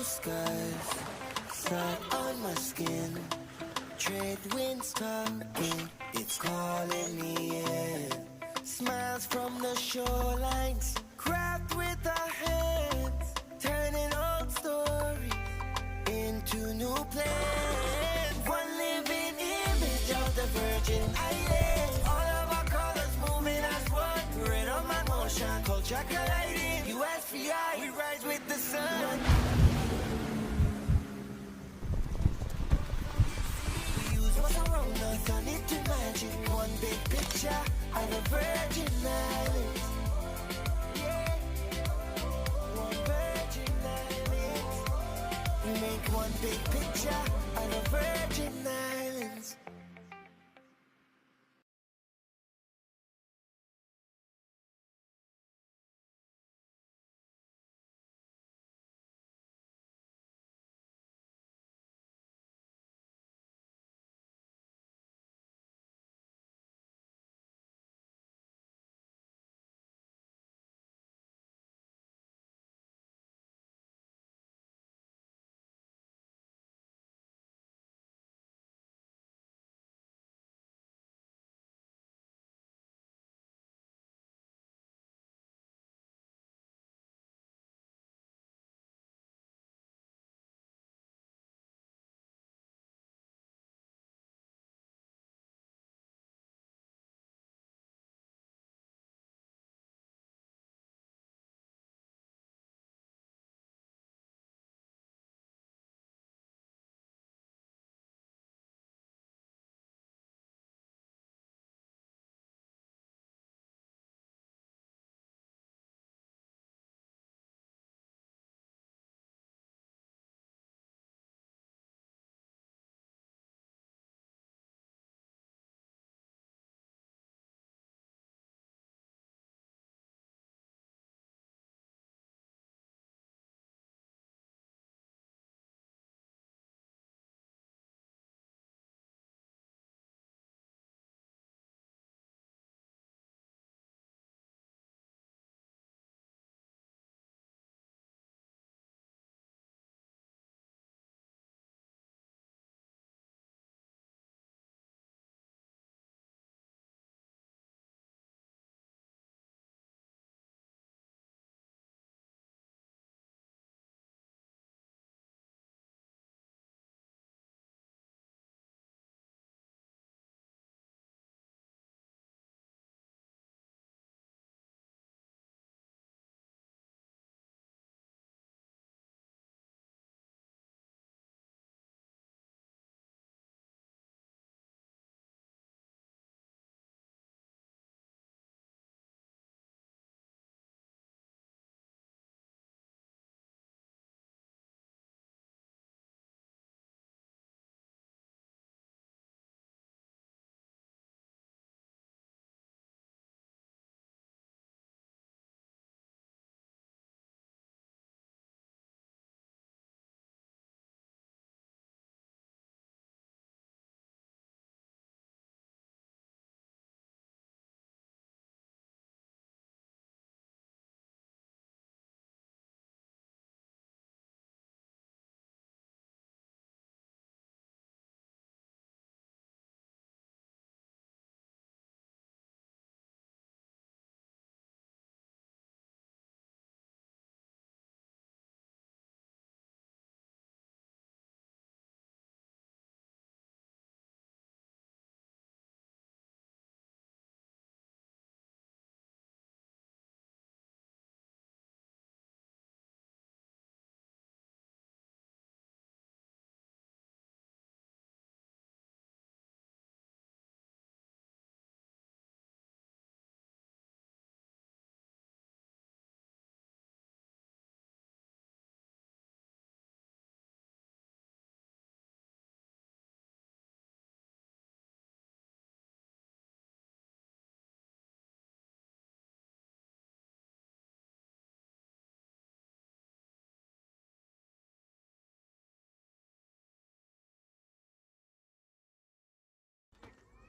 skies, sun on my skin, trade winds talking, it's calling me in. Smiles from the shorelines, craft with our hands, turning old stories into new plans. One living image of the Virgin Islands. All of our colors moving as one, red on my motion, culture colliding. USPI, we rise with the sun. We use what's around us, turn it to magic. One big picture of the Virgin Islands. Yeah, one Virgin Islands. We make one big picture of the Virgin Islands.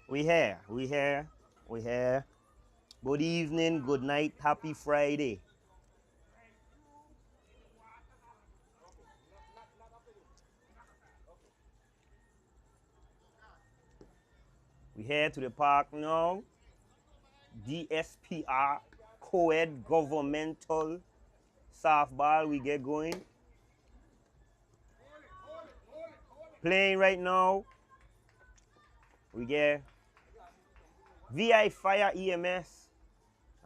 We here. Good evening, good night, happy Friday. We head to the park now. DSPR, co-ed governmental softball. We get going. Playing right now. We get VI Fire EMS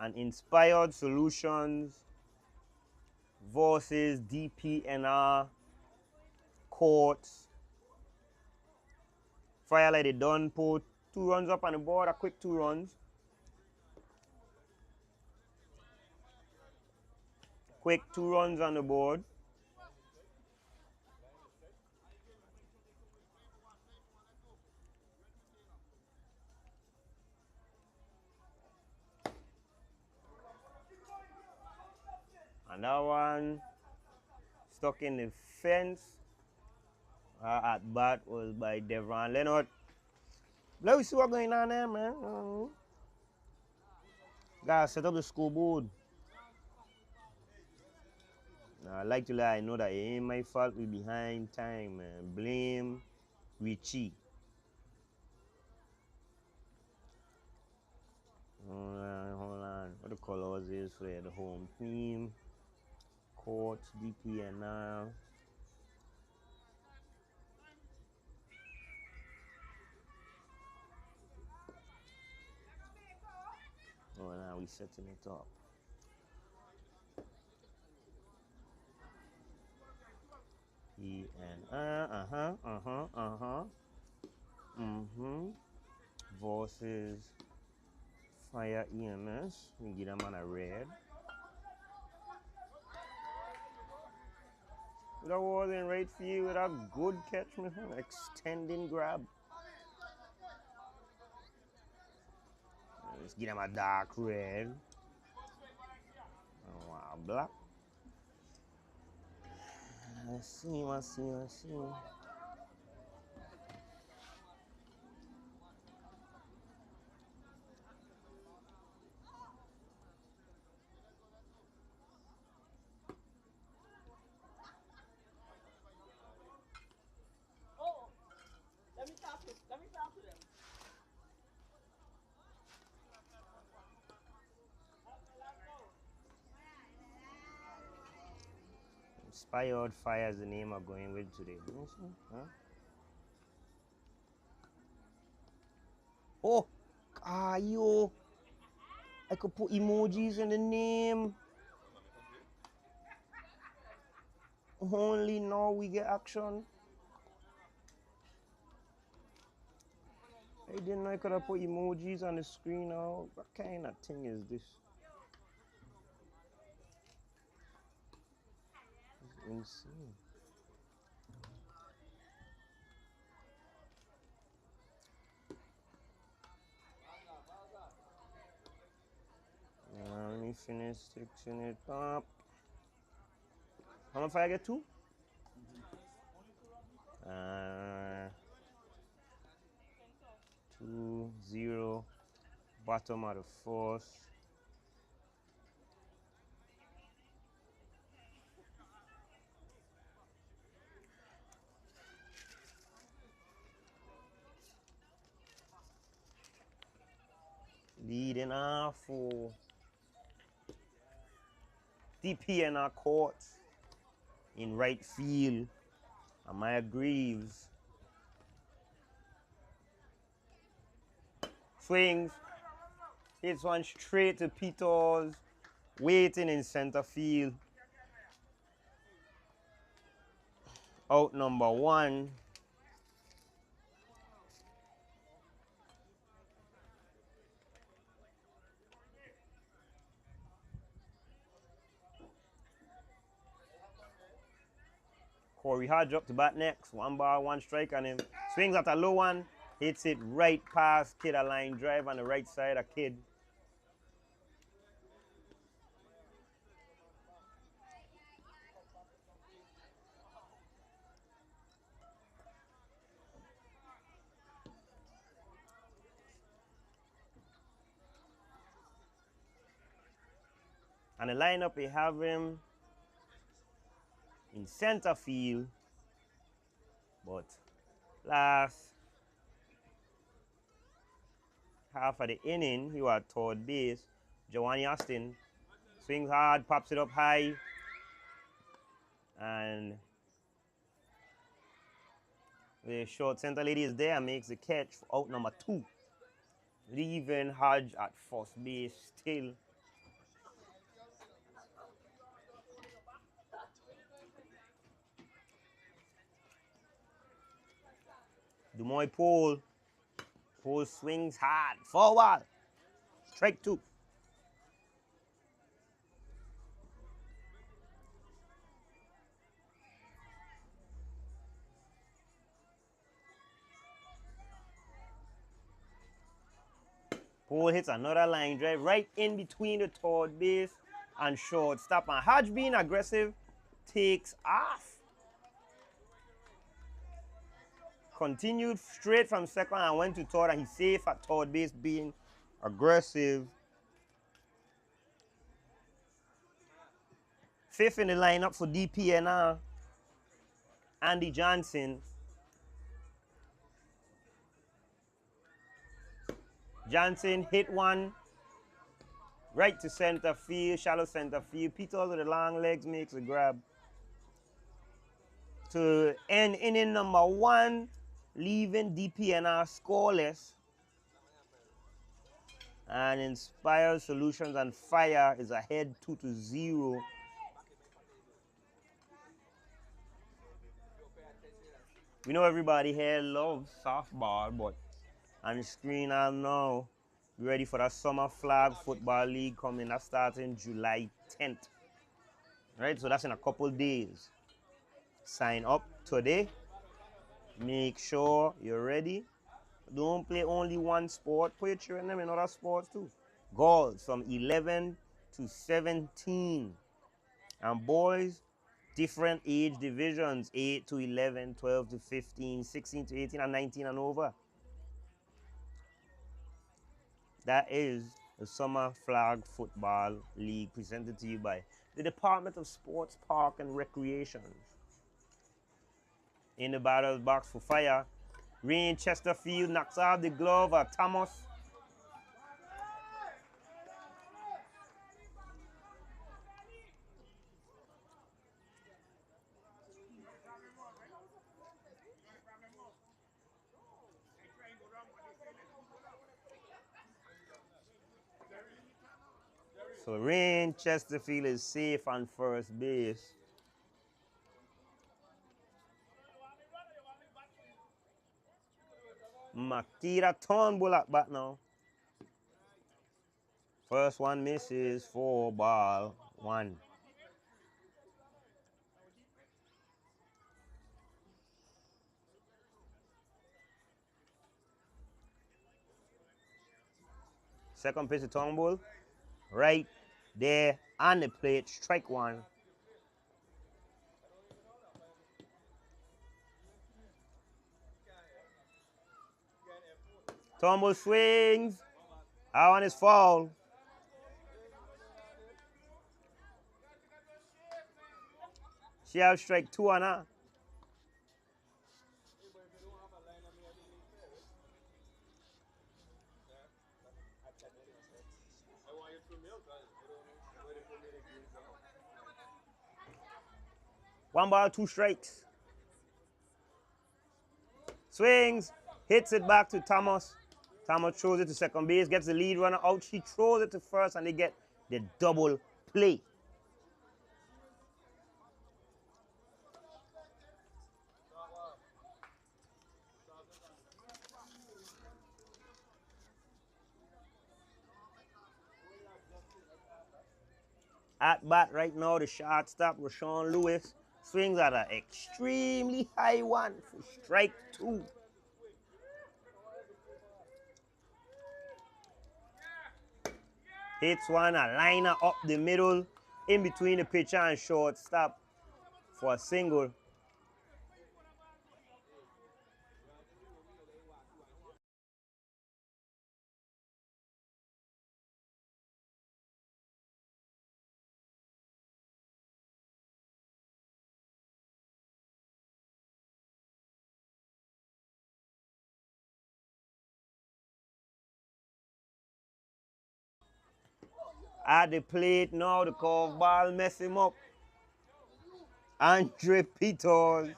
and Inspired Solutions versus DPNR Courts. Firelight they done put 2 runs up on the board, a quick 2 runs. Quick 2 runs on the board. And that one stuck in the fence. At bat was by Devon Leonard. Let's see what's going on there, man. Gotta set up the scoreboard. I like to let I know that it ain't my fault we behind time, man. Blame Richie. Hold on. What the colors is for the home team? Court, DPNR. Oh, now we setting it up. PNR, versus Fire EMS. We give them on a red. That was in right field with a good catch, man. Extending grab. Let's give them a dark red. Oh, wow, black. Let's see. Let me talk to them. Inspired Fire is the name I'm going with today. Huh? Oh, yo. I could put emojis in the name. Only now we get action. I didn't know I could have put emojis on the screen now. What kind of thing is this? It's insane. Let me finish fixing it up. How much if I get 2? 2-0. Bottom of the 4th. Leading off for DPNR Court in right field. Amaya Greaves swings, hits one straight to Peters, waiting in center field. Out number 1. Corey Hodge up to bat next. 1 ball, 1 strike on him. Swings at a low one. Hits it right past Kid, a line drive on the right side of Kid. And the lineup, we have him in center field. But last half of the inning, he was toward base. Giovanni Austin swings hard, pops it up high, and the short center lady is there, makes the catch for out number 2. Leaving Hodge at first base still. Dumoy Pole swings hard, forward, strike 2. Pole hits another line drive right in between the third base and shortstop. And Hodge, being aggressive, takes off. Continued straight from second and went to third, and he's safe at third base, being aggressive. 5th in the lineup for DPNR, Andy Johnson. Johnson hit one right to center field, shallow center field. Peters with the long legs makes a grab. To end inning number 1, leaving DPNR scoreless. And INSP.SOLUTIONS and Fire is ahead 2-0. We know everybody here loves softball, but on the screen I know we're ready for that Summer Flag Football League coming. That starts in July 10th. Right, so that's in a couple days. Sign up today. Make sure you're ready. Don't play only one sport. Put your children in other sports too. Girls from 11 to 17. And boys, different age divisions, 8 to 11, 12 to 15, 16 to 18, and 19 and over. That is the Summer Flag Football League presented to you by the Department of Sports, Park, and Recreation. In the batter's box for Fire, Rain Chesterfield knocks out the glove of Thomas. So Rain Chesterfield is safe on first base. Makira Turnbull at bat now. First one misses, 4-1. Second pitch to Turnbull. Right there on the plate, strike 1. Turnbull swings. That one is foul. She has strike 2 on her. One ball, 2 strikes. Swings, hits it back to Thomas. Thomas throws it to second base, gets the lead runner out. She throws it to first, and they get the double play. At bat right now, the shortstop, Rashawn Lewis, swings at an extremely high one for strike 2. Hits one, a liner up the middle, in between the pitcher and shortstop for a single. At the plate now, the curveball mess him up. Andre Peters.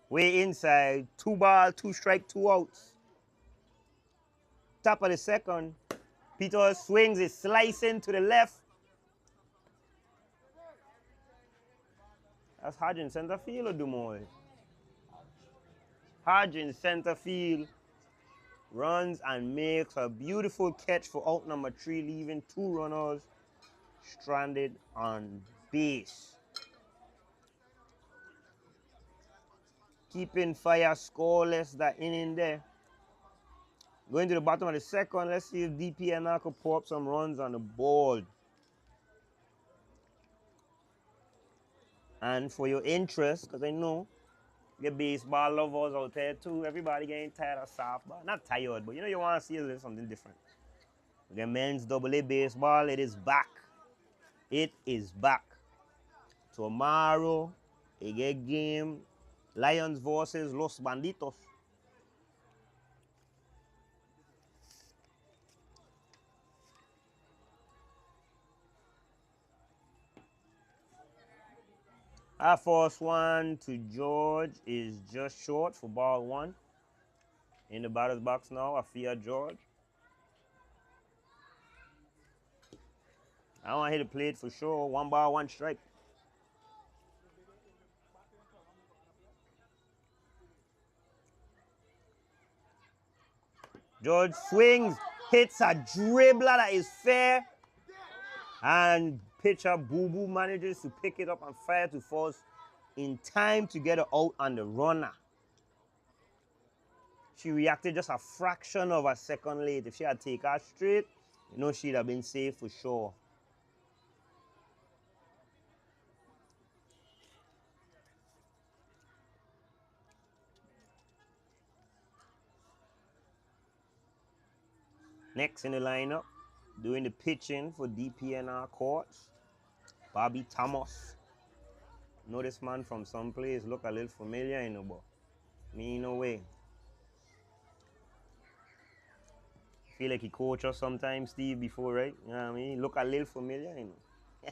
Way inside, 2 ball, 2 strike, 2 outs. Top of the second, Peters swings, is slicing to the left. That's Hodge in center field or Dumoy? Hodge in center field runs and makes a beautiful catch for out number 3, leaving 2 runners stranded on base. Keeping Fire scoreless that inning there. Going to the bottom of the second, let's see if DPNR could pour up some runs on the board. And for your interest, because I know you baseball lovers out there too, everybody getting tired of softball. Not tired, but you know you want to see a little something different. The men's AA baseball, it is back. It is back. Tomorrow, a game, Lions versus Los Banditos. Our first one to George is just short for ball 1. In the batter's box now, I fear George. I want to hit the plate for sure. 1 ball, 1 strike. George swings, hits a dribbler that is fair. And pitcher Boo Boo manages to pick it up and fire to first in time to get her out on the runner. She reacted just a fraction of a second late. If she had taken her straight, you know she'd have been safe for sure. Next in the lineup, doing the pitching for DPNR courts, Bobby Thomas. Know this man from someplace, look a little familiar, you know, but me no way. Feel like he coached us sometimes, Steve, before, right? You know what I mean? Look a little familiar, you know.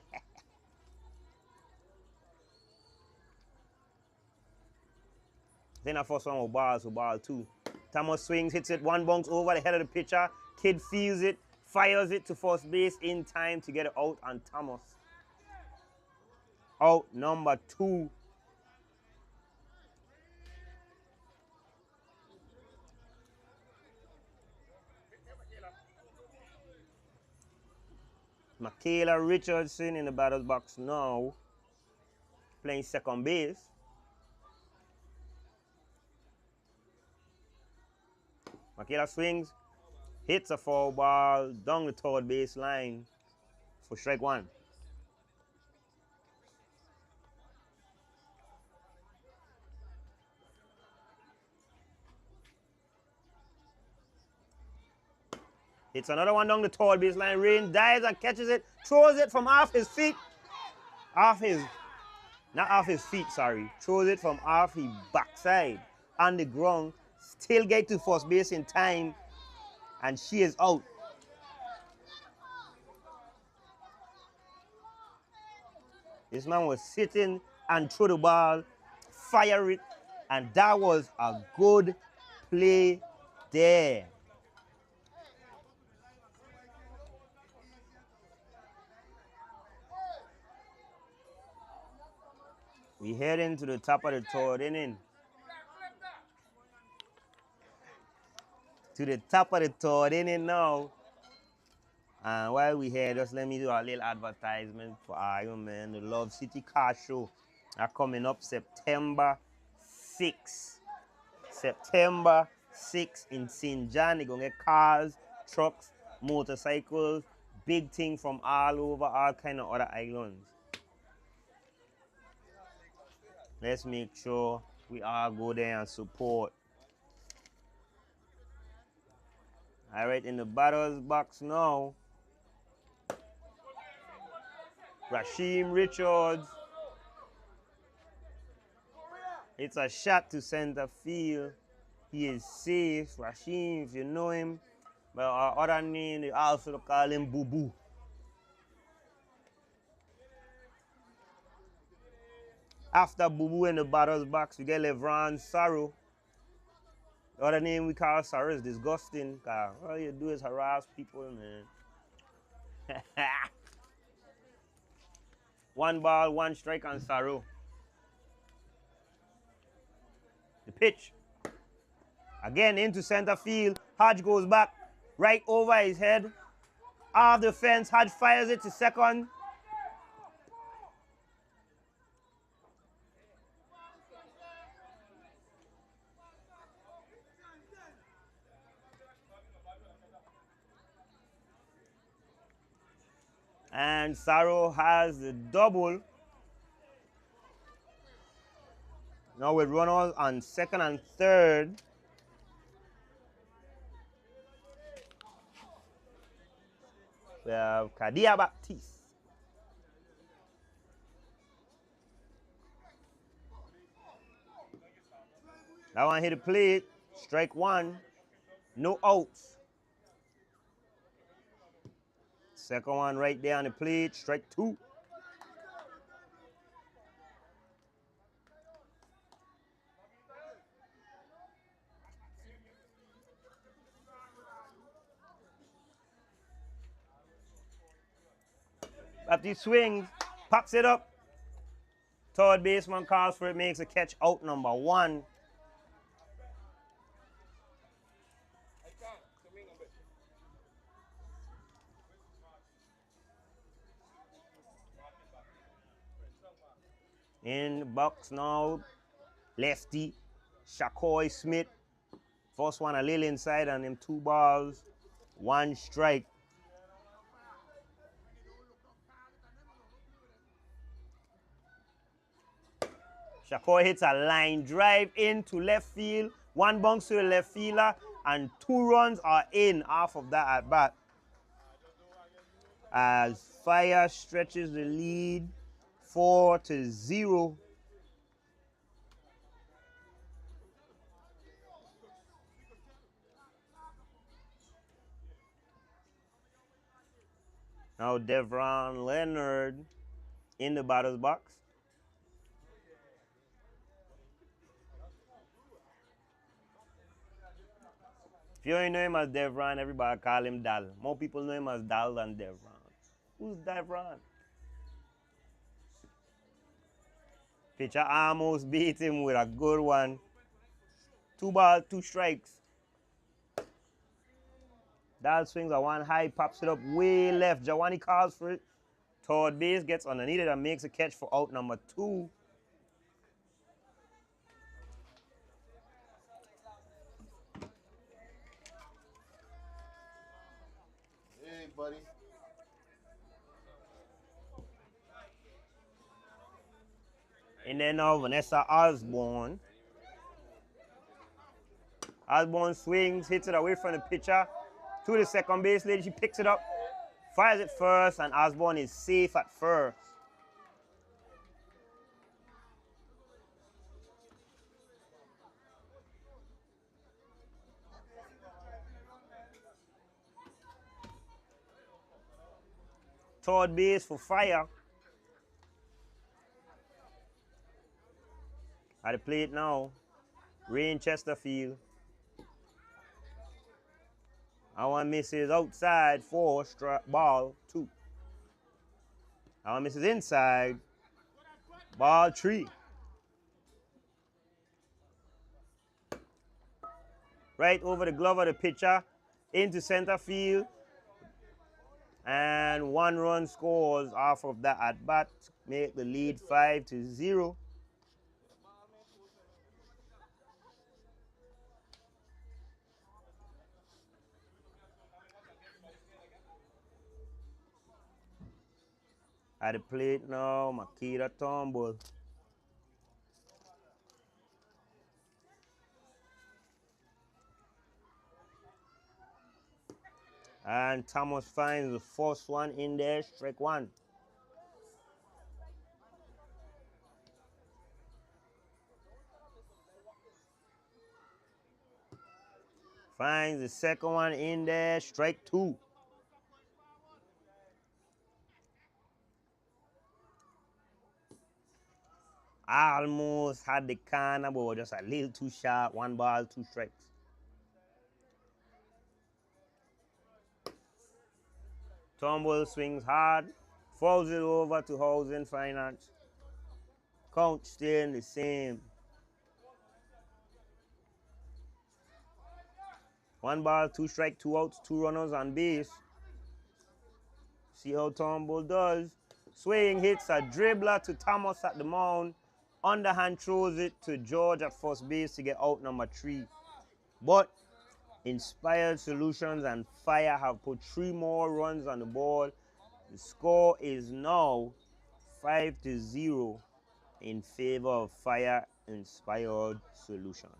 Then our first one was balls, so ball 2. Thomas swings, hits it, 1 bounce over the head of the pitcher. Kid feels it, fires it to first base in time to get it out on Thomas. Out number 2. Michaela Richardson in the batter's box now, playing second base. Michaela swings, hits a foul ball down the third base line for strike 1. Hits another one down the third base line. Rain dives and catches it, throws it from off his feet. Not off his feet, sorry. Throws it from off his backside on the ground. Still get to first base in time, and she is out. This man was sitting and threw the ball, fire it, and that was a good play there. We head into the top of the third inning. To the top of the third inning now. And while we here, just let me do a little advertisement for Iron Man, the Love City Car Show. Are coming up September 6th. September 6th in St. John. They're going to get cars, trucks, motorcycles, big thing from all over, all kind of other islands. Let's make sure we all go there and support. All right, in the batter's box now, Rasheem Richards. It's a shot to center field. He is safe. Rashim, if you know him. But our other name, they also call him Boo Boo. After Boo Boo in the batter's box, we get Levron Sorrow. The other name we call Sorrow is disgusting. Cause all you do is harass people, man. 1 ball, 1 strike on Sorrow. The pitch. Again into center field. Hodge goes back right over his head. Off the fence. Hodge fires it to second. And Sorrow has the double. Now with runners on second and third. We have Kadia Baptiste. That one hit the plate. Strike 1. No outs. Second one right there on the plate. Strike 2. Baptiste swings, pops it up. Third baseman calls for it, makes a catch, out number 1. In the box now, lefty, Shakoy Smith. First one a little inside on them 2 balls, 1 strike. Shakoy hits a line drive into left field. 1 bounce to the left fielder, and 2 runs are in off of that at bat. As Fire stretches the lead 4-0. Now Devron Leonard in the batter's box. If you only know him as Devron, everybody call him Dal. More people know him as Dal than Devron. Who's Devron? Pitcher almost beat him with a good one. 2 balls, 2 strikes. Dal swings a 1 high, pops it up way left. Jawani calls for it. Third base gets underneath it and makes a catch for out number 2. Hey, buddy. And then now Vanessa Osborne. Osborne swings, hits it away from the pitcher to the second base lady. She picks it up, fires it first, and Osborne is safe at first. Third base for Fire. At the plate now, Rain Chesterfield. That one misses outside for ball 2. That one misses inside, ball 3. Right over the glove of the pitcher, into center field. And 1 run scores off of that at bat, make the lead 5-0. At the plate now, Makita Turnbull. And Thomas finds the first one in there, strike 1. Finds the second one in there. Strike 2. Almost had the corner, but just a little too sharp. 1 ball, 2 strikes. Turnbull swings hard. Fouls it over to Housing Finance. Count staying the same. 1 ball, 2 strike, 2 outs, 2 runners on base. See how Turnbull does. Swing hits a dribbler to Thomas at the mound. Underhand throws it to George at first base to get out number 3. But Inspired Solutions and Fire have put 3 more runs on the board. The score is now 5-0 in favor of Fire Inspired Solutions.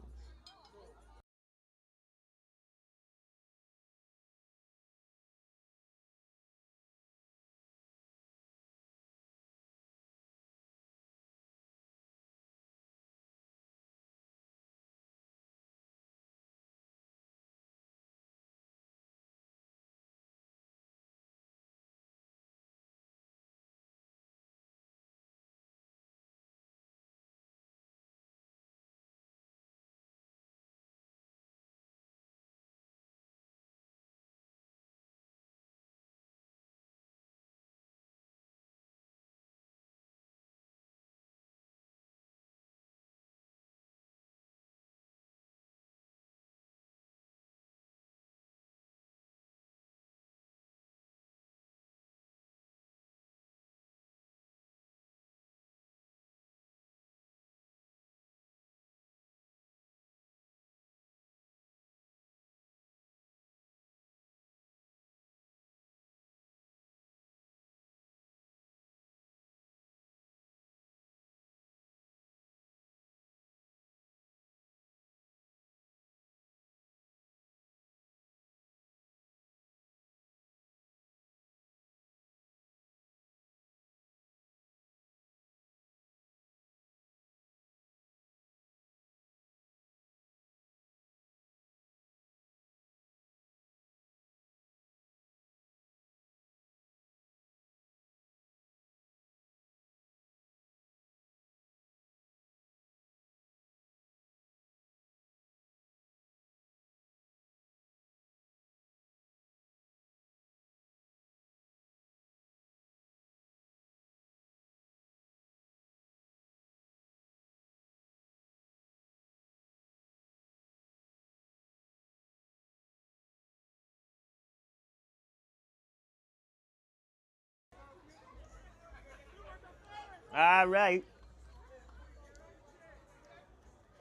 All right.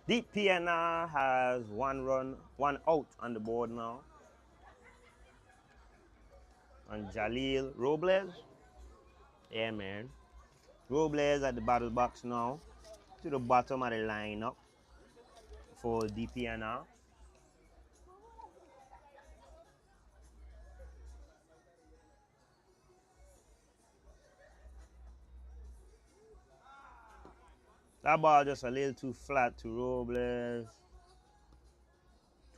DPNR has 1 run, 1 out on the board now. And Jalil Robles. Yeah, man. Robles at the battle box now. To the bottom of the lineup for DPNR. That ball just a little too flat to Robles.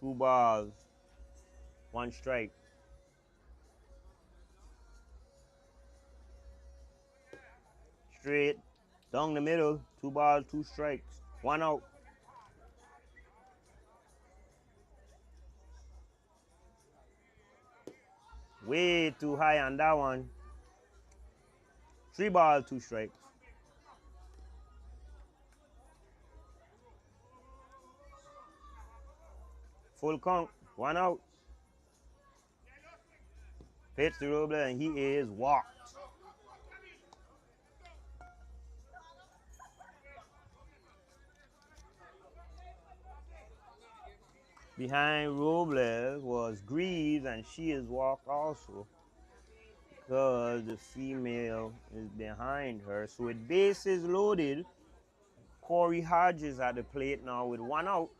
2 balls, 1 strike. Straight, down the middle, 2 balls, 2 strikes, 1 out. Way too high on that one. 3 balls, 2 strikes. Full count, 1 out. Pitch to Robles and he is walked. Behind Robles was Greaves and she is walked also because the female is behind her. So with bases loaded, Corey Hodges at the plate now with 1 out.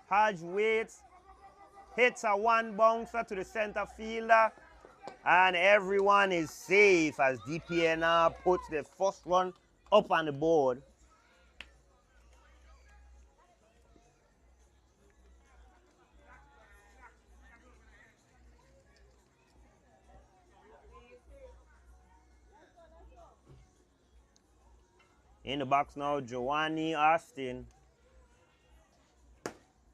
Hodge waits, hits a 1 bouncer to the center fielder. And everyone is safe as DPNR puts the first run up on the board. In the box now, Giovanni Austin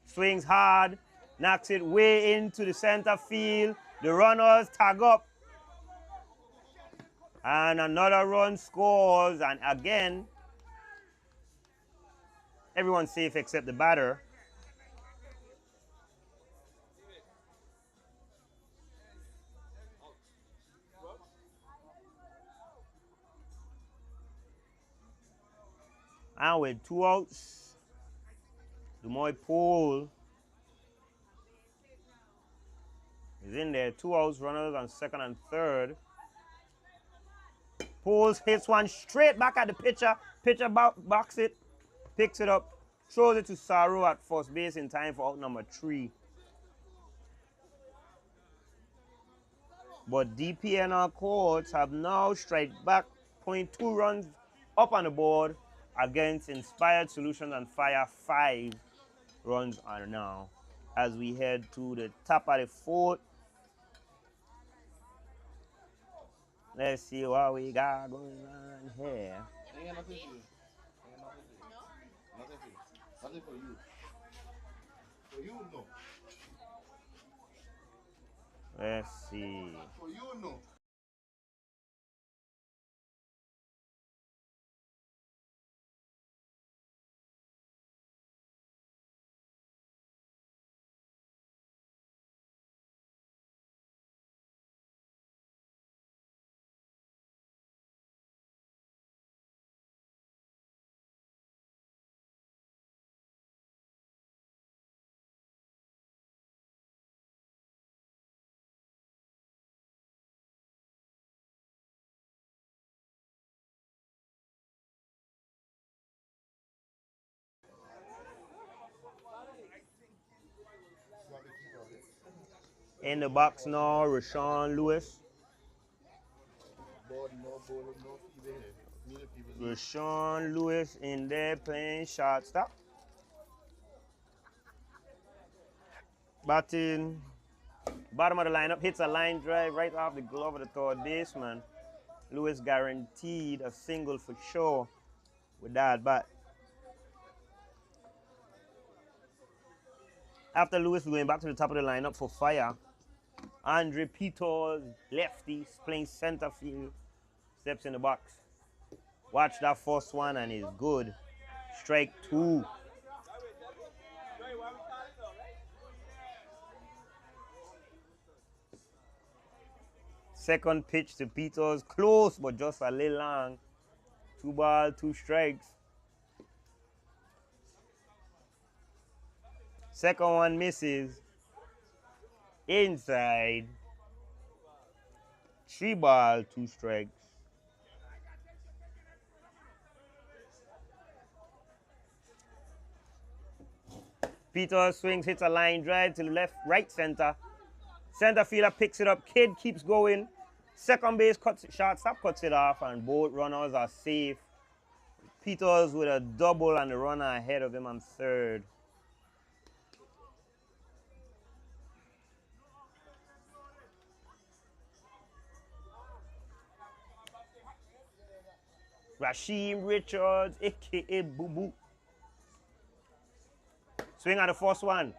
swings hard, knocks it way into the center field. The runners tag up. And another run scores. And again, everyone's safe except the batter. And with 2 outs, Dumoy Pole is in there. 2 outs, runners on second and third. Poles hits one straight back at the pitcher. Pitcher box it, picks it up, throws it to Saru at first base in time for out number 3. But DPNR courts have now strike back, putting 2 runs up on the board against Inspired Solutions and Fire. 5 runs are now as we head to the top of the 4th. Let's see what we got going on here. Ain't got nothing for you. Ain't got nothing for you. Nothing for you. Nothing for you. For you, no. Let's see. For you, no. In the box now, Rashawn Lewis. Board, no bowling, no fever here. Neither people. Rashawn Lewis in there playing shortstop. Batting bottom of the lineup, hits a line drive right off the glove of the third baseman. Lewis guaranteed a single for sure with that bat. After Lewis going back to the top of the lineup for Fire, Andre Peters, lefty, playing center field, steps in the box. Watch that first one and he's good. Strike 2. Second pitch to Peters, close but just a little long. 2 balls, 2 strikes. Second one misses. Inside. 3 balls, 2 strikes. Peters swings, hits a line drive to the left, right center. Center fielder picks it up. Kid keeps going. Second base cuts it, shortstop cuts it off, and both runners are safe. Peters with a double and the runner ahead of him on third. Rasheem Richards, a.k.a. Boo Boo. Swing on the first one.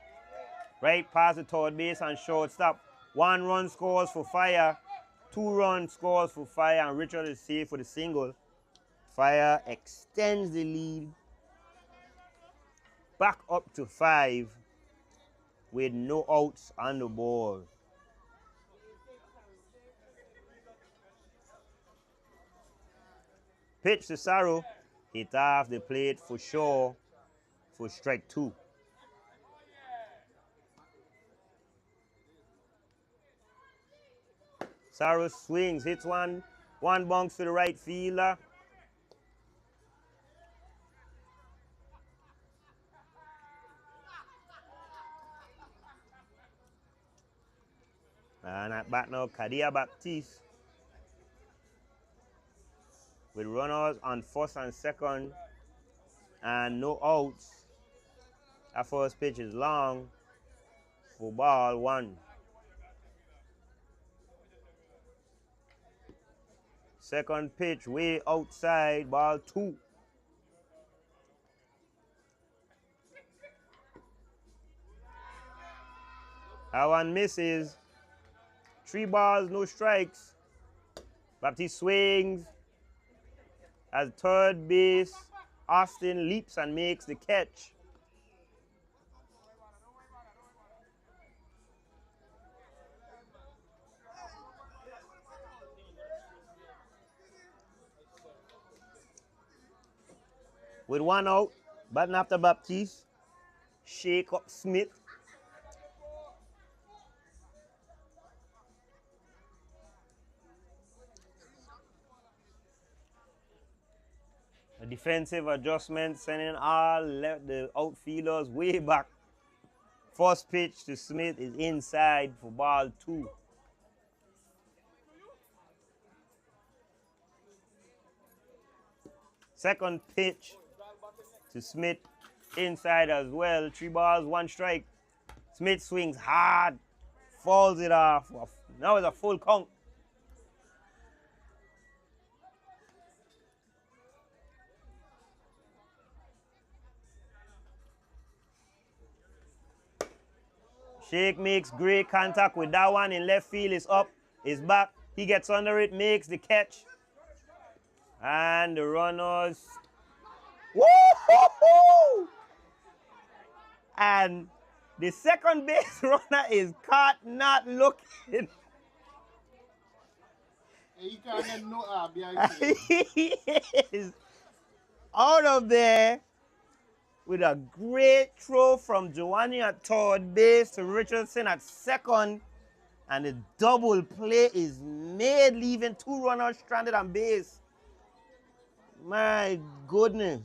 Right past the third base and shortstop. 1 run scores for Fire. 2 run scores for Fire, and Richard is safe for the single. Fire extends the lead back up to 5 with no outs on the board. Pitch to Saru, hit off the plate for sure for strike 2. Saru swings, hits one bounce to the right fielder. And at bat now, Kadia Baptiste with runners on first and second and no outs. That first pitch is long for ball one. Second pitch way outside, ball two. That one misses. 3 balls, no strikes. Baptiste swings at third base. Austin leaps and makes the catch. With 1 out, batting after Baptiste, shake up Smith. A defensive adjustment, sending all the outfielders way back. First pitch to Smith is inside for ball two. Second pitch to Smith, inside as well. 3 balls, 1 strike. Smith swings hard, falls it off. Now it's a full count. Shake makes great contact with that one in left field. It's up, it's back. He gets under it, makes the catch. And the runners. Woo-hoo-hoo! And the second base runner is caught not looking. You can't get no behind. He is out of there with a great throw from Giovanni at third base to Richardson at second. And the double play is made, leaving 2 runners stranded on base. My goodness.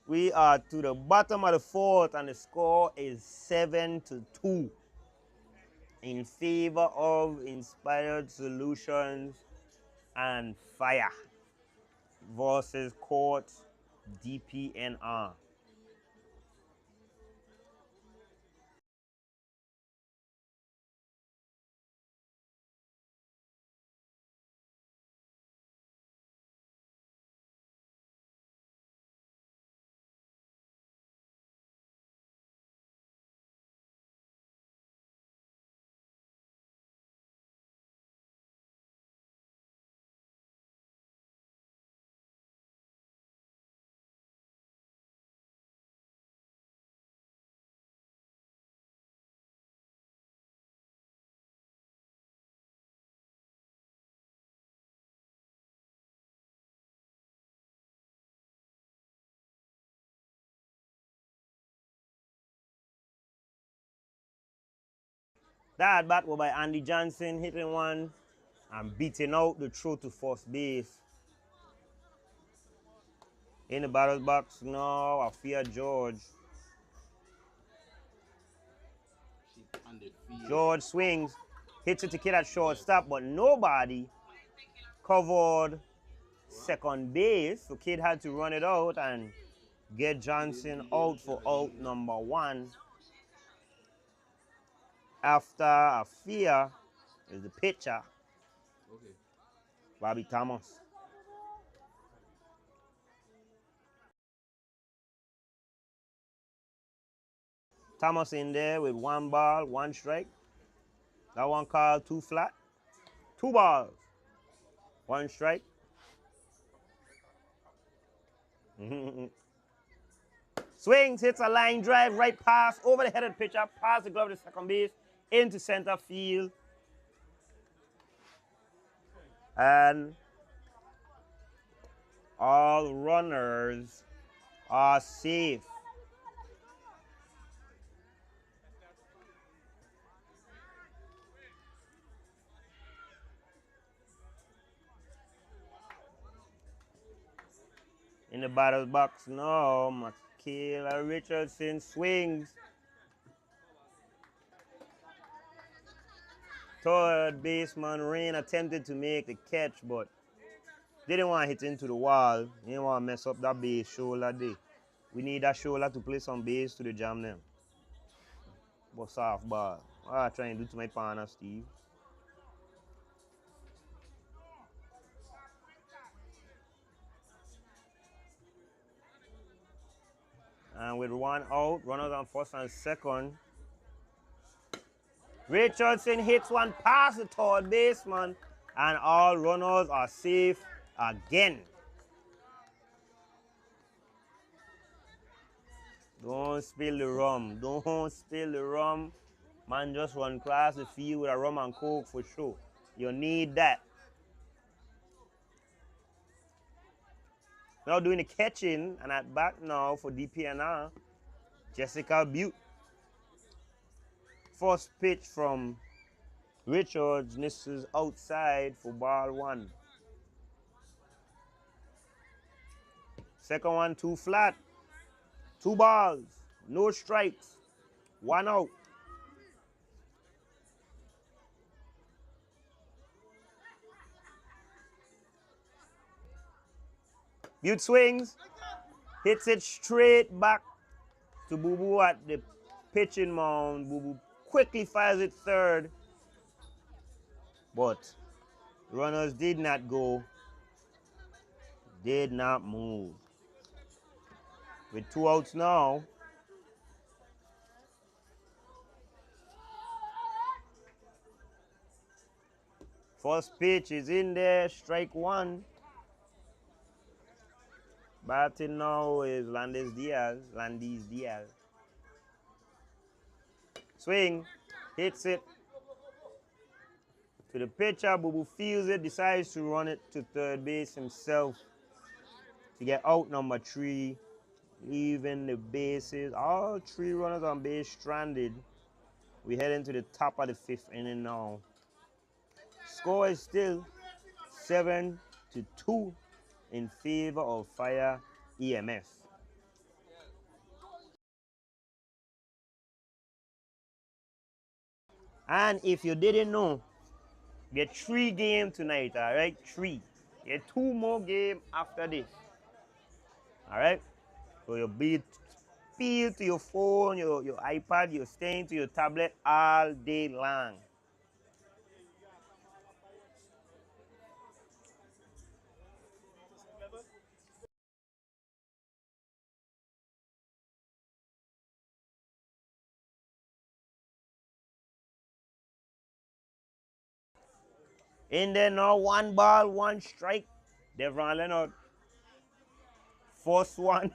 We are to the bottom of the 4th, and the score is 7-2 in favor of Inspired Solutions and Fire versus Court DPNR. That bat was by Andy Johnson, hitting one and beating out the throw to first base. In the batter's box now, Afia George. George swings, hits it to Kid at shortstop, but nobody covered second base. So Kid had to run it out and get Johnson out for out number 1. After Afia is the pitcher, Bobby Thomas. Thomas in there with 1 ball, 1 strike. That one called 2 flat. 2 balls, 1 strike. Swings, hits a line drive, right pass, over the headed pitcher, past the glove to second base, into center field. And all runners are safe. In the batter's box now, Kayla Richardson swings. Third baseman Rain attempted to make the catch, but didn't want to hit into the wall. He didn't want to mess up that base shoulder day. We need that shoulder to play some base to the jam them. But softball. What I trying to do to my partner, Steve? And with one out, runners on first and second. Richardson hits one past the third baseman, and all runners are safe again. Don't spill the rum. Don't spill the rum. Man, just run across the field with a rum and coke for sure. You need that. Now doing the catching, and at bat now for DPNR, Jessica Butte. First pitch from Richards misses outside for ball one. Second one, too flat. 2 balls, no strikes, 1 out. Butte swings, hits it straight back to Boo Boo at the pitching mound. Boo Boo quickly fires it third, but runners did not go, did not move. With 2 outs now, first pitch is in there, strike 1. Batting now is Landis Diaz. Swing, hits it to the pitcher. Boo Boo feels it, decides to run it to third base himself to get out number 3, leaving the bases. All 3 runners on base stranded. We head into the top of the 5th inning now. Score is still 7-2 in favor of Fire EMF. And if you didn't know, we get 3 games tonight, all right? 3. You get 2 more games after this, all right? So you'll be peeled to your phone, your iPad, you're staying to your tablet all day long. In there now, 1 ball, 1 strike. Devron Leonard, first one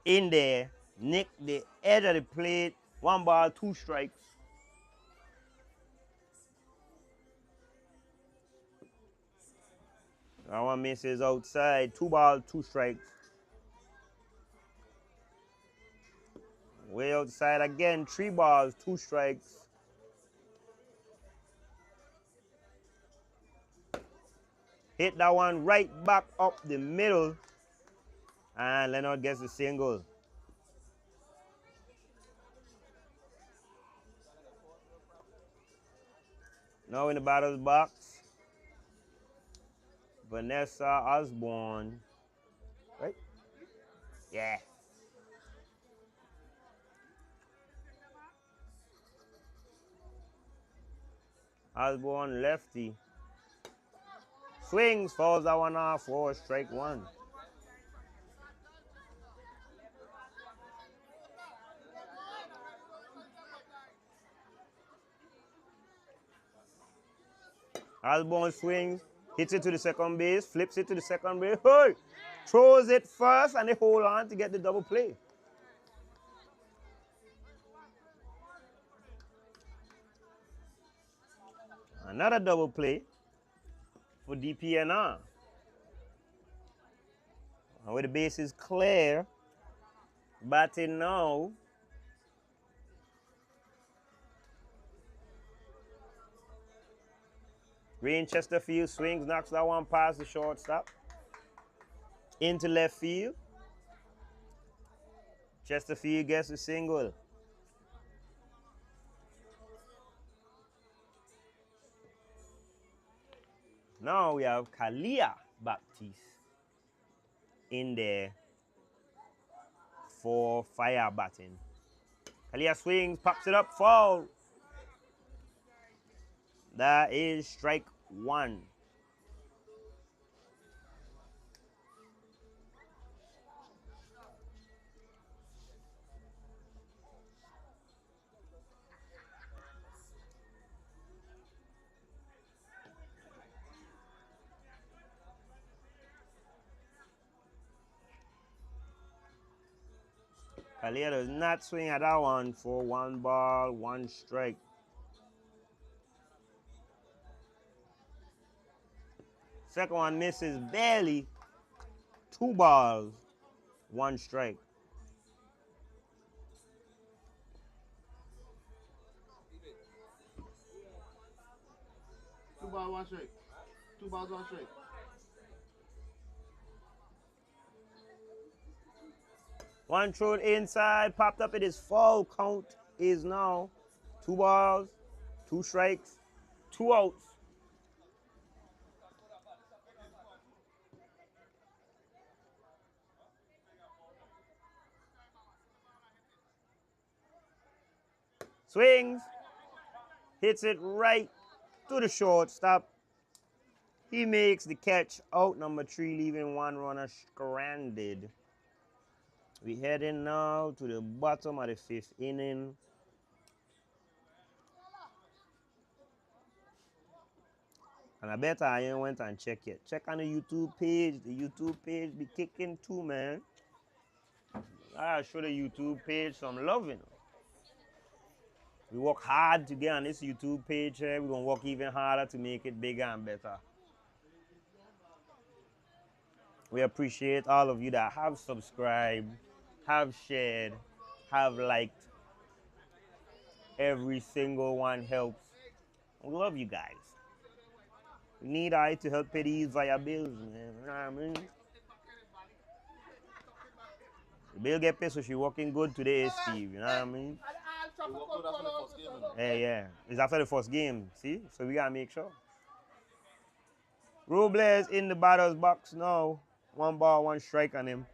in there, nick the edge of the plate. 1 ball, 2 strikes. That one misses outside. 2 balls, 2 strikes. Way outside again. 3 balls, 2 strikes. Hit that one right back up the middle. And Leonard gets the single. Now in the batter's box, Vanessa Osborne. Right? Yeah. Osborne lefty. Swings, falls that one off for strike 1. Osborne swings, hits it to the second base, flips it to the second base. Hey! Throws it first, and they hold on to get the double play. Another double play for DPNR. And with the bases clear, batting now, Rain Chesterfield swings, knocks that one past the shortstop into left field. Chesterfield gets a single. Now we have Kalia Baptiste in there for fire batting. Kalia swings, pops it up, foul. That is strike one. Kalia does not swing at that one for 1 ball, 1 strike. Second one misses barely. 2 balls, 1 strike. Two balls, 1 strike. 2 balls, 1 strike. One thrown inside, popped up. It is foul. Count is now 2 balls, 2 strikes, 2 outs. Swings, hits it right to the shortstop. He makes the catch, out number 3, leaving 1 runner stranded. We heading now to the bottom of the 5th inning. And I bet I ain't went and checked yet. Check on the YouTube page. The YouTube page be kicking too, man. I'll show the YouTube page some loving. We work hard to get on this YouTube page here. We're going to work even harder to make it bigger and better. We appreciate all of you that have subscribed, have shared, have liked. Every single one helps. We love you guys. We need I to help pay these via bills, man. You know what I mean? The bill get paid, so she working good today, Steve. You know what I mean? You work good after the first game, you know? Yeah. It's after the first game, see? So we gotta make sure. Robles in the batter's box now. 1 ball, 1 strike on him.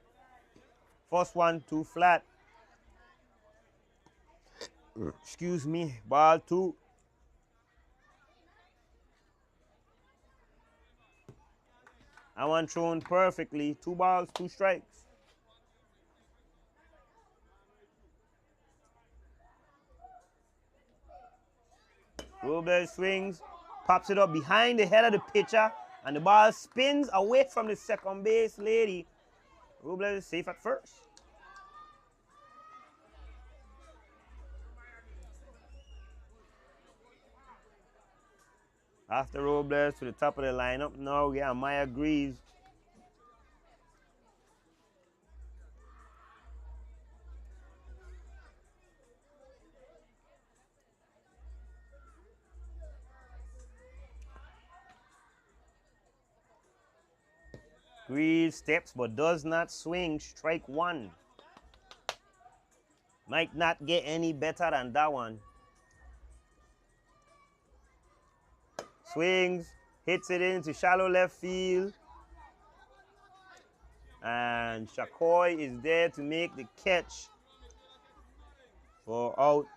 First one, 2 flat. Excuse me. Ball 2. And 1 thrown perfectly. 2 balls, 2 strikes. Robles swings, pops it up behind the head of the pitcher, and the ball spins away from the second base lady. Robles is safe at first. After Robles to the top of the lineup. Now, yeah, Maya Greaves. Greaves steps but does not swing. Strike 1. Might not get any better than that one. Swings, hits it into shallow left field. And Shakoy is there to make the catch for out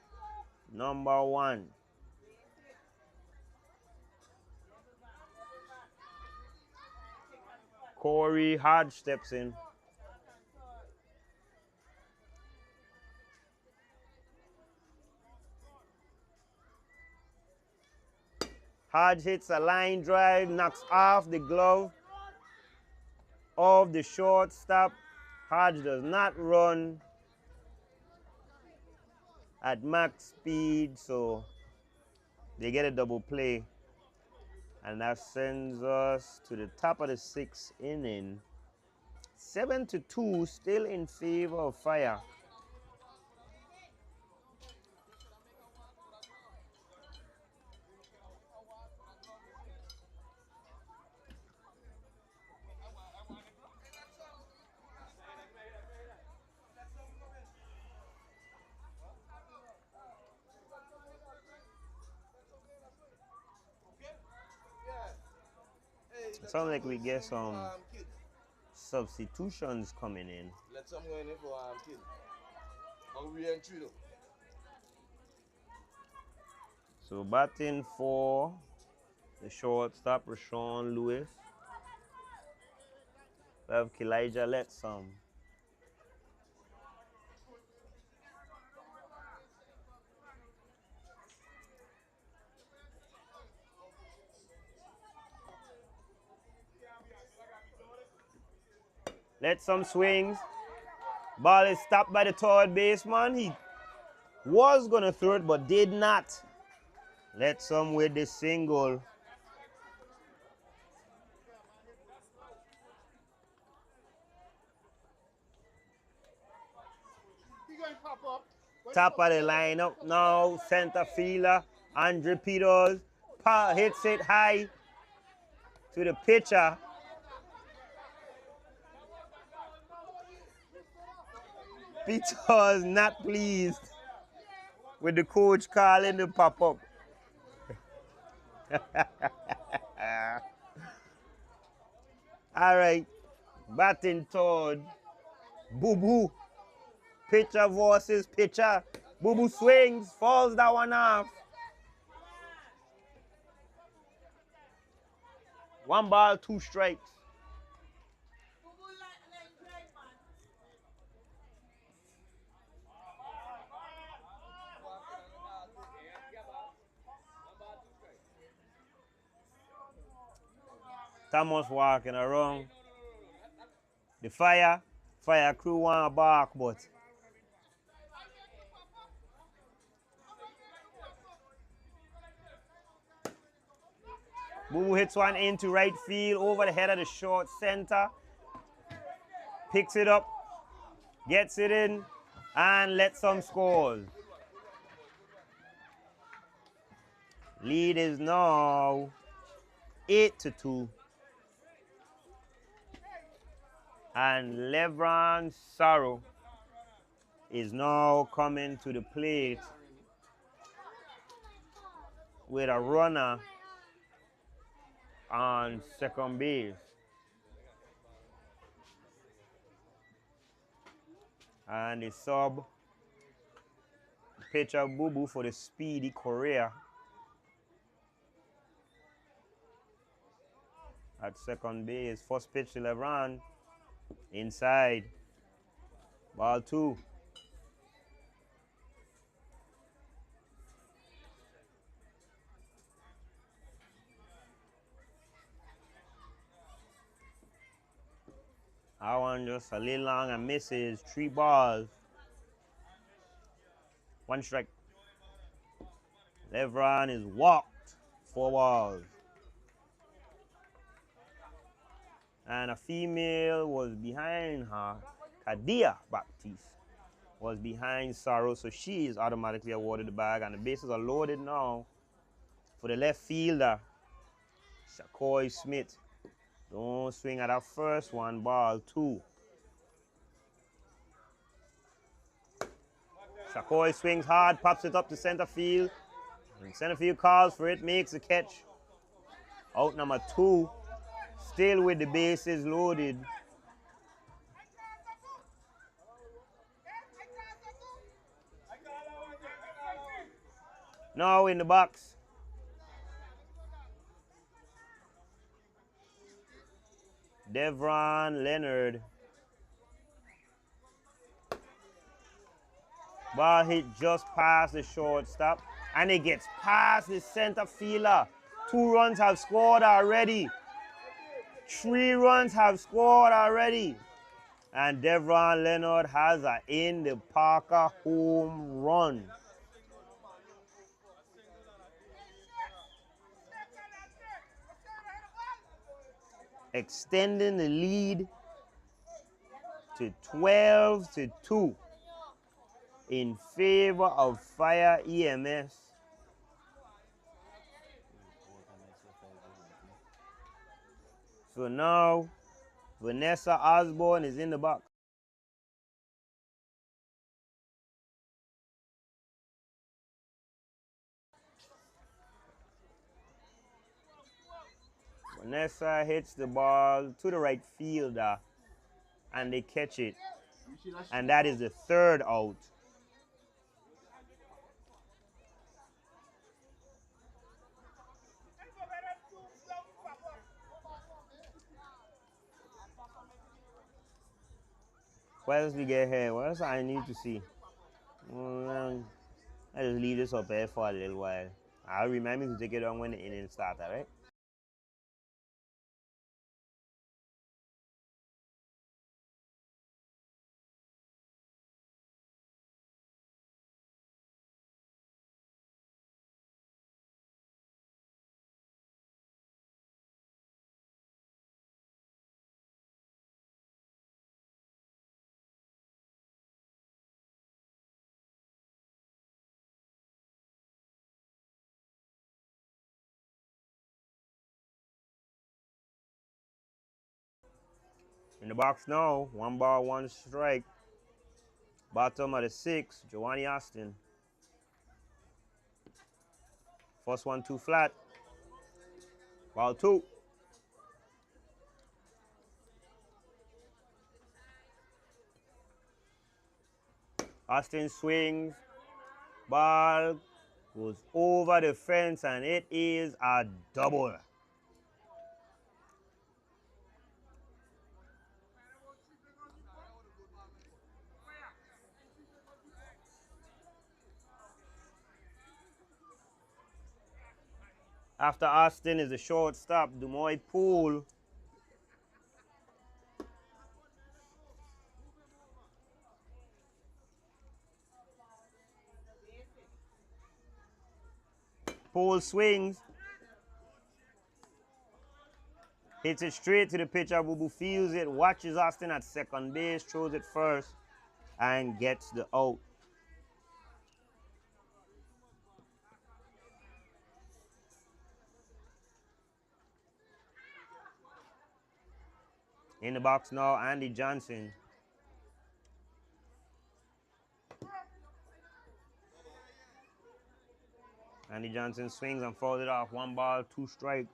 number 1. Corey Hodge steps in. Hodge hits a line drive, knocks off the glove of the shortstop. Hodge does not run at max speed, so they get a double play. And that sends us to the top of the 6th inning. 7-2, still in favor of Fire. sounds like we get some kid. substitutions coming in. Let some go in there for kid. How we entry though? So batting for the shortstop, Rashawn Lewis. We have Kilijah Letsum. Letsum swings. Ball is stopped by the third baseman. He was going to throw it, but did not. Letsum with the single. Top of the lineup now, center fielder, Andre Peters, hits it high to the pitcher. Peters not pleased with the coach calling the pop-up. All right, batting third, Boo-Boo. Pitcher versus pitcher. Boo-Boo swings, falls that one off. 1 ball, 2 strikes. Thomas walking around. The fire crew want to bark, but Boo hits one into right field over the head of the short center. Picks it up, gets it in, and lets some scores. Lead is now 8-2. And LeBron Sorrow is now coming to the plate with a runner on second base. And the sub pitcher Boo-Boo for the speedy Korea at second base. First pitch to LeBron. Inside. Ball 2. That one just a little long and misses. 3 balls. 1 strike. LeBron is walked. 4 balls. And a female was behind her. Kadia Baptiste was behind Sorrow, so she is automatically awarded the bag, and the bases are loaded now for the left fielder, Shakoy Smith. Don't swing at that first one, ball 2. Shakoy swings hard, pops it up to center field. And center field calls for it, makes the catch. Out number 2, still with the bases loaded. Now in the box. Devron Leonard. Ball hit just past the shortstop, and it gets past the center fielder. 2 runs have scored already. 3 runs have scored already. And Devron Leonard has an in the Parker home run. Extending the lead to 12-2 in favor of Fire EMS. So now, Vanessa Osborne is in the box. Vanessa hits the ball to the right fielder, and they catch it. And that is the third out. What else we get here? What else I need to see? I just leave this up here for a little while. I'll remember to take it on when the inning starts, alright? In the box now, 1 ball, 1 strike. Bottom of the 6th, Giovanni Austin. First 1 2 flat. Ball 2. Austin swings. Ball goes over the fence, and it is a double. After Austin is the shortstop, Dumoy Poole. Poole swings. Hits it straight to the pitcher. Boo Boo feels it, watches Austin at second base, throws it first, and gets the out. In the box now, Andy Johnson. Andy Johnson swings and fouls it off. 1 ball, 2 strikes.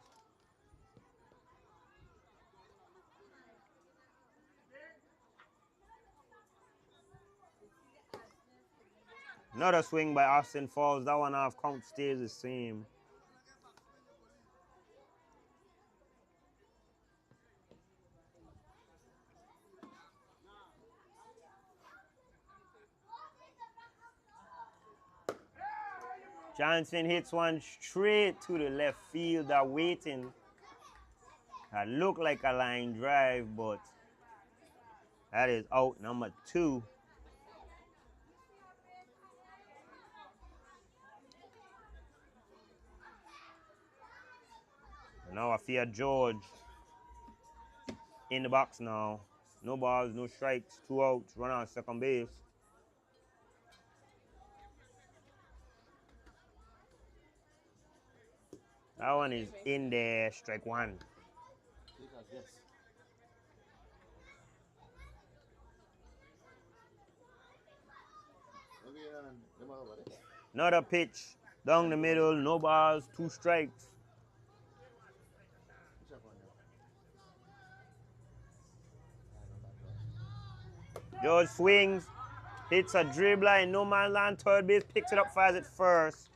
Another swing by Austin falls. That one off. Count stays the same. Johnson hits one straight to the left fielder, waiting. That looked like a line drive, but that is out number 2. And now I fear George in the box now. No balls, no strikes, 2 outs, run on second base. That one is in there, strike 1. Another pitch, down the middle, no balls, 2 strikes. George swings, hits a dribbler in no man's land, third base, picks it up, fires it first.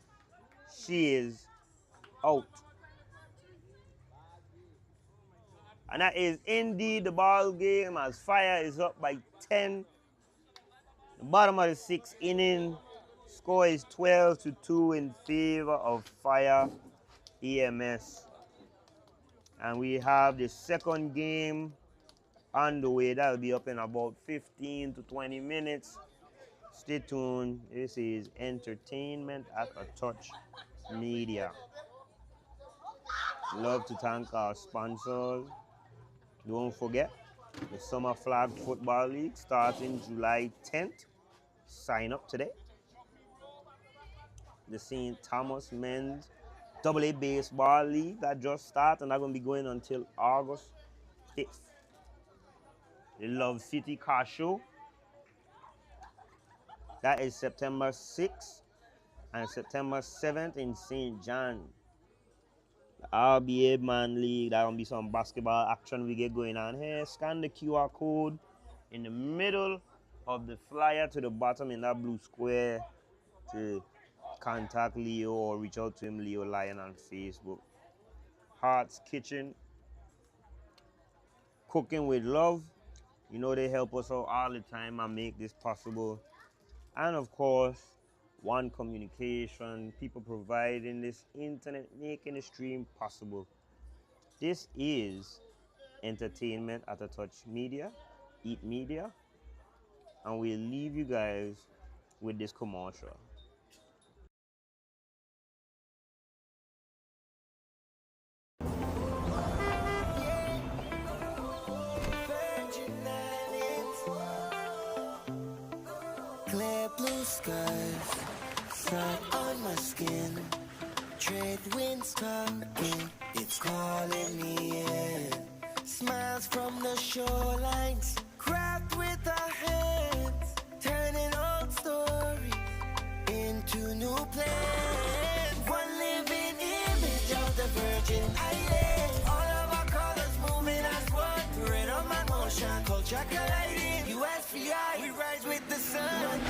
She is out. And that is indeed the ball game, as Fire is up by 10. The bottom of the 6th inning, score is 12-2 in favor of Fire EMS. And we have the second game on the way. That'll be up in about 15 to 20 minutes. Stay tuned. This is Entertainment at a Touch Media. Love to thank our sponsors. Don't forget, the Summer Flag Football League starting July 10th. Sign up today. The St. Thomas Men's AA Baseball League that just started, and that's going to be going until August 5th. The Love City Car Show. That is September 6th and September 7th in St. John. RBA Man League. That gonna be some basketball action we get going on here. Scan the QR code in the middle of the flyer to the bottom in that blue square to contact Leo or reach out to him, Leo Lion, on Facebook. Heart's Kitchen, cooking with love. You know they help us out all the time and make this possible. And of course, One Communication, people providing this internet, making the stream possible. This is Entertainment at a Touch Media, Eat Media, and we'll leave you guys with this commercial. Virgin Islands, clear blue skies, sun on my skin. Trade winds talking, it's calling me in. Smiles from the shorelines, craft with our hands, turning old stories into new plans. One living image of the Virgin Islands. All of our colors moving as one. Red on my motion, culture colliding. USVI, we rise with the sun.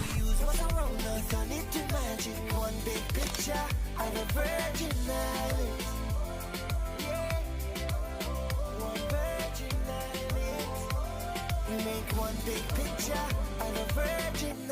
We use what's around us, turn it to magic. One big picture of the Virgin Islands. Yeah. One Virgin Islands. We make one big picture of the Virgin